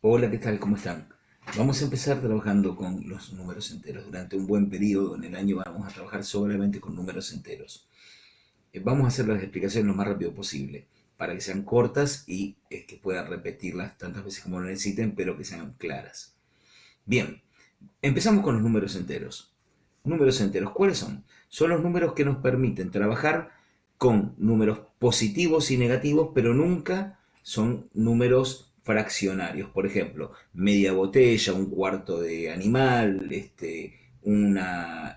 Hola, ¿qué tal? ¿Cómo están? Vamos a empezar trabajando con los números enteros. Durante un buen periodo en el año vamos a trabajar solamente con números enteros. Vamos a hacer las explicaciones lo más rápido posible para que sean cortas y que puedan repetirlas tantas veces como lo necesiten, pero que sean claras. Bien, empezamos con los números enteros. Números enteros, ¿cuáles son? Son los números que nos permiten trabajar con números positivos y negativos, pero nunca son números fraccionarios. Por ejemplo, media botella, un cuarto de animal, una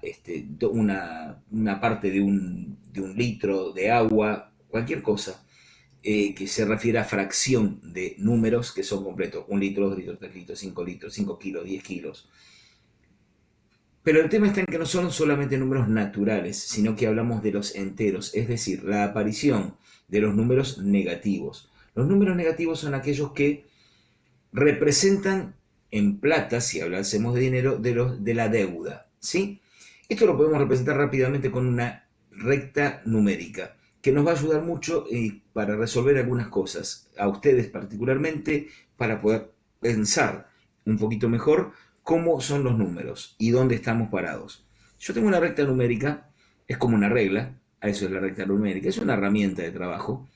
parte de un litro de agua, cualquier cosa que se refiere a fracción de números que son completos. Un litro, 2 litros, 3 litros, 5 litros, 5 kilos, 10 kilos. Pero el tema está en que no son solamente números naturales, sino que hablamos de los enteros, es decir, la aparición de los números negativos. Los números negativos son aquellos que representan en plata, si hablásemos de dinero, de la deuda. ¿Sí? Esto lo podemos representar rápidamente con una recta numérica, que nos va a ayudar mucho para resolver algunas cosas, a ustedes particularmente, para poder pensar un poquito mejor cómo son los números y dónde estamos parados. Yo tengo una recta numérica, es como una regla, a eso es la recta numérica, es una herramienta de trabajo.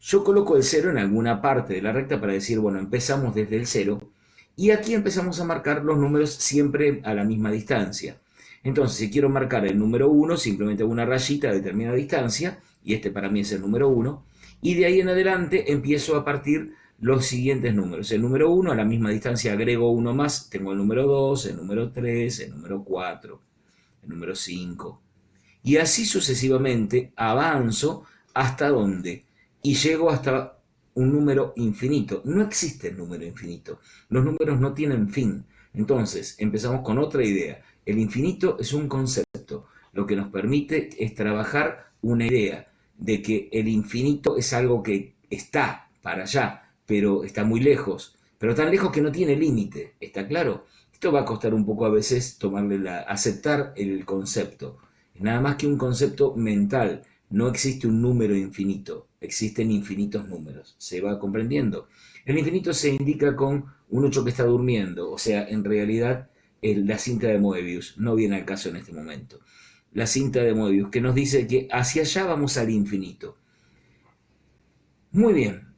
Yo coloco el cero en alguna parte de la recta para decir, bueno, empezamos desde el cero y aquí empezamos a marcar los números siempre a la misma distancia. Entonces, si quiero marcar el número uno, simplemente hago una rayita a determinada distancia, y este para mí es el número uno, y de ahí en adelante empiezo a partir los siguientes números. El número uno a la misma distancia agrego uno más, tengo el número 2, el número 3, el número 4, el número 5. Y así sucesivamente avanzo hasta donde y llego hasta un número infinito. No existe el número infinito. Los números no tienen fin. Entonces, empezamos con otra idea. El infinito es un concepto. Lo que nos permite es trabajar una idea de que el infinito es algo que está para allá, pero está muy lejos, pero tan lejos que no tiene límite. ¿Está claro? Esto va a costar un poco a veces aceptar el concepto. Es nada más que un concepto mental. No existe un número infinito, existen infinitos números. ¿Se va comprendiendo? El infinito se indica con un 8 que está durmiendo, o sea, en realidad la cinta de Moebius no viene al caso en este momento. La cinta de Moebius que nos dice que hacia allá vamos al infinito. Muy bien.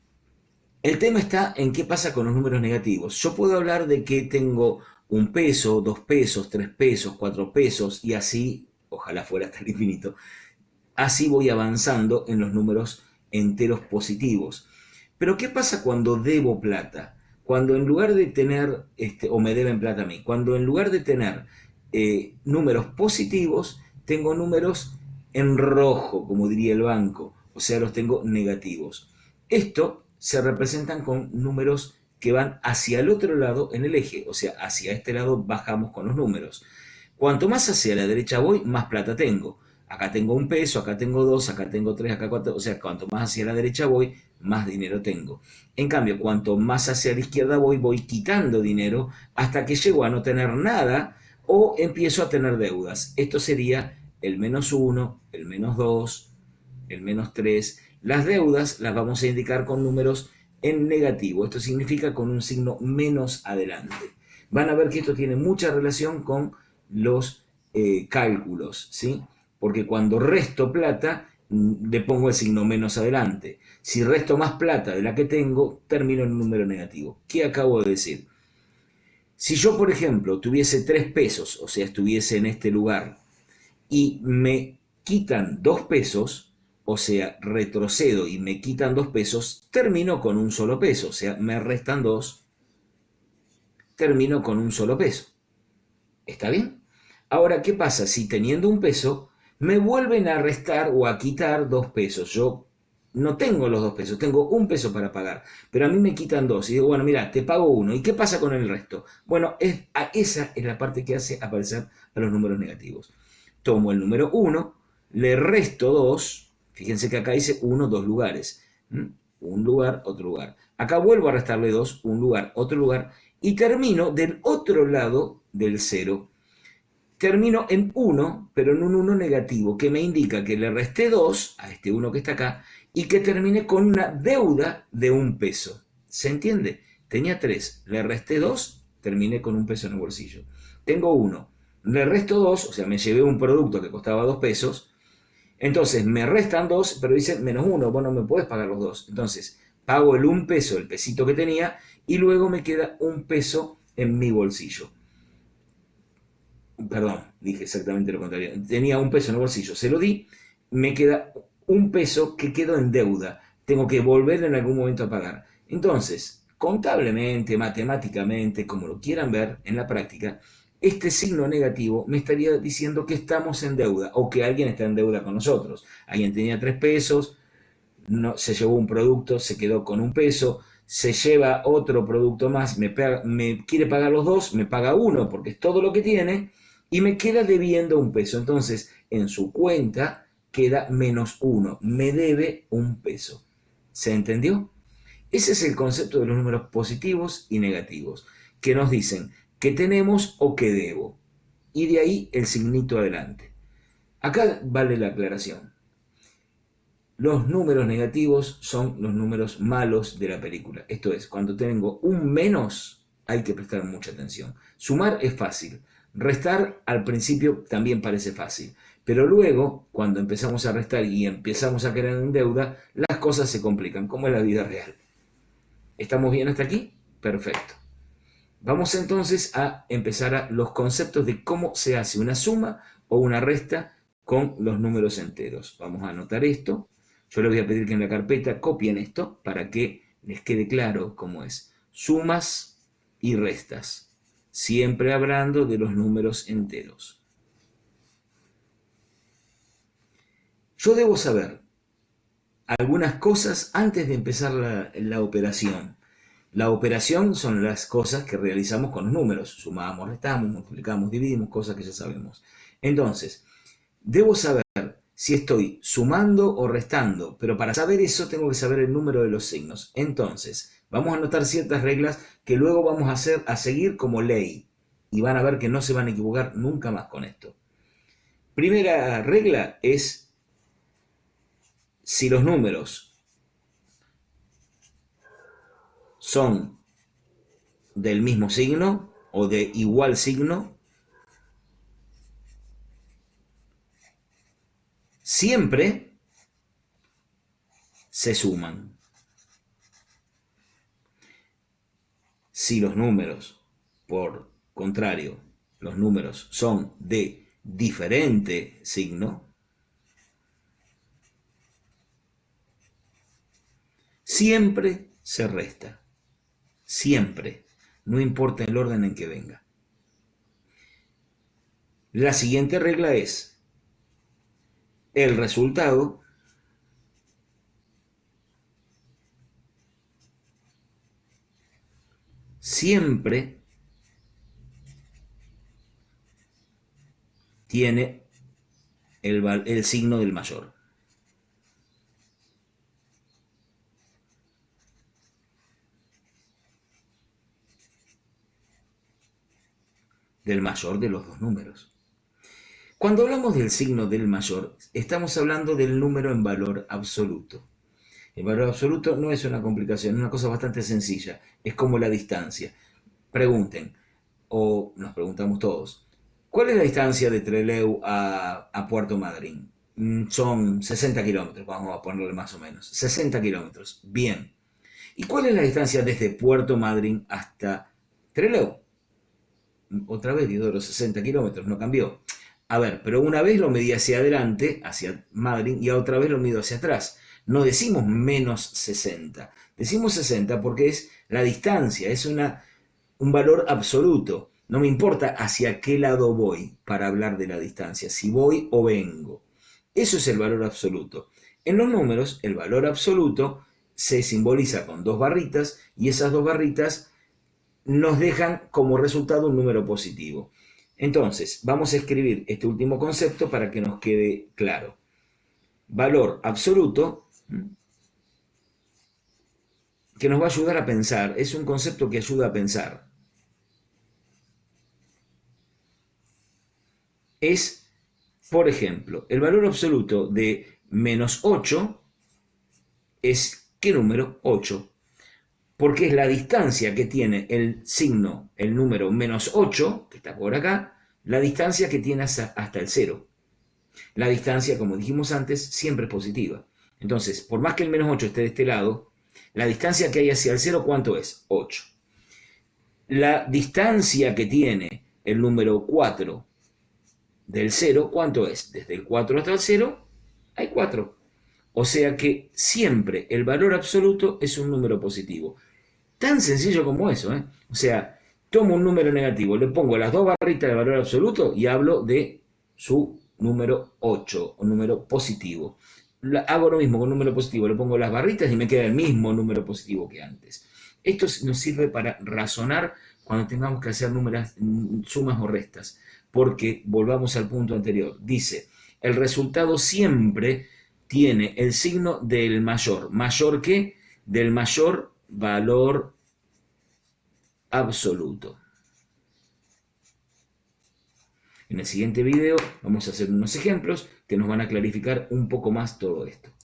El tema está en qué pasa con los números negativos. Yo puedo hablar de que tengo 1 peso, 2 pesos, 3 pesos, 4 pesos y así, ojalá fuera hasta el infinito. Así voy avanzando en los números enteros positivos. Pero ¿qué pasa cuando debo plata? Cuando en lugar de tener, o me deben plata a mí, cuando en lugar de tener números positivos, tengo números en rojo, como diría el banco, o sea, los tengo negativos. Esto se representan con números que van hacia el otro lado en el eje, o sea, hacia este lado bajamos con los números. Cuanto más hacia la derecha voy, más plata tengo. Acá tengo 1 peso, acá tengo 2, acá tengo 3, acá 4. O sea, cuanto más hacia la derecha voy, más dinero tengo. En cambio, cuanto más hacia la izquierda voy, voy quitando dinero hasta que llego a no tener nada o empiezo a tener deudas. Esto sería el -1, el -2, el -3. Las deudas las vamos a indicar con números en negativo. Esto significa con un signo menos adelante. Van a ver que esto tiene mucha relación con los cálculos, ¿sí? Porque cuando resto plata, le pongo el signo menos adelante. Si resto más plata de la que tengo, termino en un número negativo. ¿Qué acabo de decir? Si yo, por ejemplo, tuviese 3 pesos, o sea, estuviese en este lugar, y me quitan 2 pesos, o sea, retrocedo y me quitan 2 pesos, termino con un solo peso, o sea, me restan 2, termino con un solo peso. ¿Está bien? Ahora, ¿qué pasa si teniendo 1 peso me vuelven a restar o a quitar 2 pesos? Yo no tengo los 2 pesos, tengo 1 peso para pagar, pero a mí me quitan dos y digo, bueno, mira, te pago uno. ¿Y qué pasa con el resto? Bueno, esa es la parte que hace aparecer a los números negativos. Tomo el número uno, le resto 2. Fíjense que acá dice 1, 2 lugares. Un lugar, otro lugar. Acá vuelvo a restarle 2, un lugar, otro lugar, y termino del otro lado del cero. Termino en 1, pero en un 1 negativo, que me indica que le resté 2 a este 1 que está acá y que terminé con una deuda de 1 peso. ¿Se entiende? Tenía 3, le resté 2, terminé con 1 peso en el bolsillo. Tengo 1, le resto 2, o sea, me llevé un producto que costaba 2 pesos, entonces me restan 2, pero dice menos 1, vos no me podés pagar los 2. Entonces pago el 1 peso, el pesito que tenía, y luego me queda 1 peso en mi bolsillo. Perdón, dije exactamente lo contrario. Tenía 1 peso en el bolsillo, se lo di, me queda 1 peso que quedó en deuda. Tengo que volver en algún momento a pagar. Entonces, contablemente, matemáticamente, como lo quieran ver en la práctica, este signo negativo me estaría diciendo que estamos en deuda o que alguien está en deuda con nosotros. Alguien tenía 3 pesos, no, se llevó un producto, se quedó con 1 peso, se lleva otro producto más, me quiere pagar los 2, me paga 1 porque es todo lo que tiene y me queda debiendo 1 peso. Entonces, en su cuenta queda menos 1, me debe 1 peso. ¿Se entendió? Ese es el concepto de los números positivos y negativos, que nos dicen que tenemos o que debo. Y de ahí el signito adelante. Acá vale la aclaración. Los números negativos son los números malos de la película. Esto es, cuando tengo un menos, hay que prestar mucha atención. Sumar es fácil. Restar al principio también parece fácil. Pero luego, cuando empezamos a restar y empezamos a quedar en deuda, las cosas se complican, como en la vida real. ¿Estamos bien hasta aquí? Perfecto. Vamos entonces a empezar a los conceptos de cómo se hace una suma o una resta con los números enteros. Vamos a anotar esto. Yo les voy a pedir que en la carpeta copien esto para que les quede claro cómo es. Sumas y restas, siempre hablando de los números enteros. Yo debo saber algunas cosas antes de empezar la operación. La operación son las cosas que realizamos con los números. Sumamos, restamos, multiplicamos, dividimos, cosas que ya sabemos. Entonces, debo saber si estoy sumando o restando, pero para saber eso tengo que saber el número de los signos. Entonces, vamos a anotar ciertas reglas que luego vamos a seguir como ley. Y van a ver que no se van a equivocar nunca más con esto. Primera regla es si los números son del mismo signo o de igual signo, siempre se suman. Si los números, por contrario, los números son de diferente signo, siempre se resta. Siempre. No importa el orden en que venga. La siguiente regla es: el resultado siempre tiene el signo del mayor. Del mayor de los dos números. Cuando hablamos del signo del mayor, estamos hablando del número en valor absoluto. El valor absoluto no es una complicación, es una cosa bastante sencilla. Es como la distancia. Pregunten, o nos preguntamos todos, ¿cuál es la distancia de Trelew a Puerto Madryn? Son 60 kilómetros, vamos a ponerle más o menos. 60 kilómetros, bien. ¿Y cuál es la distancia desde Puerto Madryn hasta Trelew? Otra vez digo los 60 kilómetros, no cambió. A ver, pero una vez lo medí hacia adelante, hacia Madryn, y otra vez lo mido hacia atrás. No decimos menos 60, decimos 60 porque es la distancia, es un valor absoluto. No me importa hacia qué lado voy para hablar de la distancia, si voy o vengo. Eso es el valor absoluto. En los números, el valor absoluto se simboliza con dos barritas y esas dos barritas nos dejan como resultado un número positivo. Entonces, vamos a escribir este último concepto para que nos quede claro. Valor absoluto, que nos va a ayudar a pensar, es un concepto que ayuda a pensar. Es, por ejemplo, el valor absoluto de menos 8 es, ¿qué número? 8. porque es la distancia que tiene el signo, el número menos 8, que está por acá, la distancia que tiene hasta el 0. La distancia, como dijimos antes, siempre es positiva. Entonces, por más que el menos 8 esté de este lado, la distancia que hay hacia el 0, ¿cuánto es? 8. La distancia que tiene el número 4 del 0, ¿cuánto es? Desde el 4 hasta el 0, hay 4. O sea que siempre el valor absoluto es un número positivo. Tan sencillo como eso, ¿eh? O sea, tomo un número negativo, le pongo las dos barritas de valor absoluto y hablo de su número 8, o número positivo. Hago lo mismo con número positivo, le pongo las barritas y me queda el mismo número positivo que antes. Esto nos sirve para razonar cuando tengamos que hacer sumas o restas, porque volvamos al punto anterior. Dice, el resultado siempre tiene el signo del mayor. ¿Mayor qué? Del mayor valor absoluto. En el siguiente video vamos a hacer unos ejemplos que nos van a clarificar un poco más todo esto.